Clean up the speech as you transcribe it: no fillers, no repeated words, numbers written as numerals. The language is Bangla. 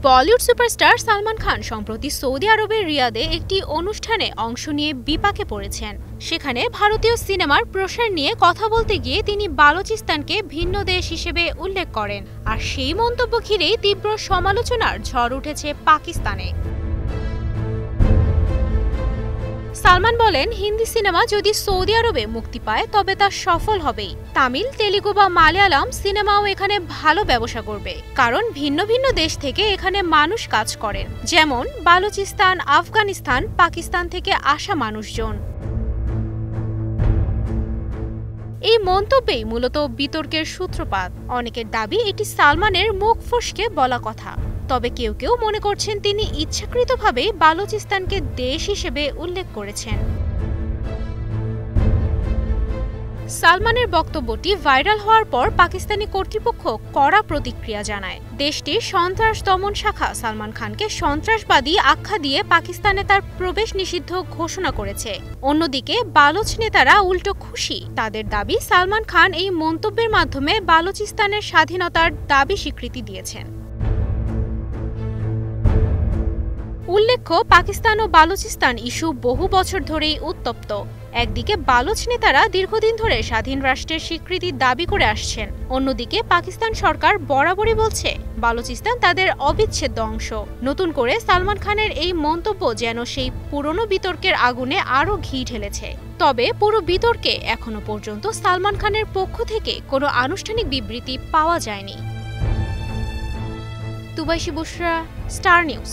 বলিউড সুপারস্টার সালমান খান সম্প্রতি সৌদি আরবের রিয়াদে একটি অনুষ্ঠানে অংশ নিয়ে বিপাকে পড়েছেন। সেখানে ভারতীয় সিনেমার প্রসার নিয়ে কথা বলতে গিয়ে তিনি বালুচিস্তানকে ভিন্ন দেশ হিসেবে উল্লেখ করেন, আর সেই মন্তব্য ঘিরেই তীব্র সমালোচনার ঝড় উঠেছে পাকিস্তানে। সালমান বলেন, হিন্দি সিনেমা যদি সৌদি আরবে মুক্তি পায় তবে তা সফল হবেই। তামিল, তেলুগু বা মালয়ালম সিনেমাও এখানে ভালো ব্যবসা করবে, কারণ ভিন্ন ভিন্ন দেশ থেকে এখানে মানুষ কাজ করেন, যেমন বালুচিস্তান, আফগানিস্তান, পাকিস্তান থেকে আসা মানুষজন। এই মন্তব্যেই মূলত বিতর্কের সূত্রপাত। অনেকের দাবি এটি সালমানের মুখ ফসকে বলা কথা, তবে কেউ কেউ মনে করছেন তিনি ইচ্ছাকৃতভাবে বালুচিস্তানকে দেশ হিসেবে উল্লেখ করেছেন। সালমানের বক্তব্যটি ভাইরাল হওয়ার পর পাকিস্তানি কর্তৃপক্ষ কড়া প্রতিক্রিয়া জানায়। দেশটির সন্ত্রাস দমন শাখা সালমান খানকে সন্ত্রাসবাদী আখ্যা দিয়ে পাকিস্তানে তার প্রবেশ নিষিদ্ধ ঘোষণা করেছে। অন্যদিকে বালুচ নেতারা উল্টো খুশি। তাদের দাবি, সালমান খান এই মন্তব্যের মাধ্যমে বালুচিস্তানের স্বাধীনতার দাবি স্বীকৃতি দিয়েছেন। উল্লেখ্য, পাকিস্তান ও বালুচিস্তান ইস্যু বহু বছর ধরেই উত্তপ্ত। একদিকে বালুচ নেতারা দীর্ঘদিন ধরে স্বাধীন রাষ্ট্রের স্বীকৃতির দাবি করে আসছেন, অন্যদিকে পাকিস্তান সরকার বরাবরই বলছে বালুচিস্তান তাদের অবিচ্ছেদ্য অংশ। নতুন করে সালমান খানের এই মন্তব্য যেন সেই পুরনো বিতর্কের আগুনে আরও ঘি ঢেলেছে। তবে পুরো বিতর্কে এখনো পর্যন্ত সালমান খানের পক্ষ থেকে কোনো আনুষ্ঠানিক বিবৃতি পাওয়া যায়নি। তুবাইশি বুশরা, স্টার নিউজ।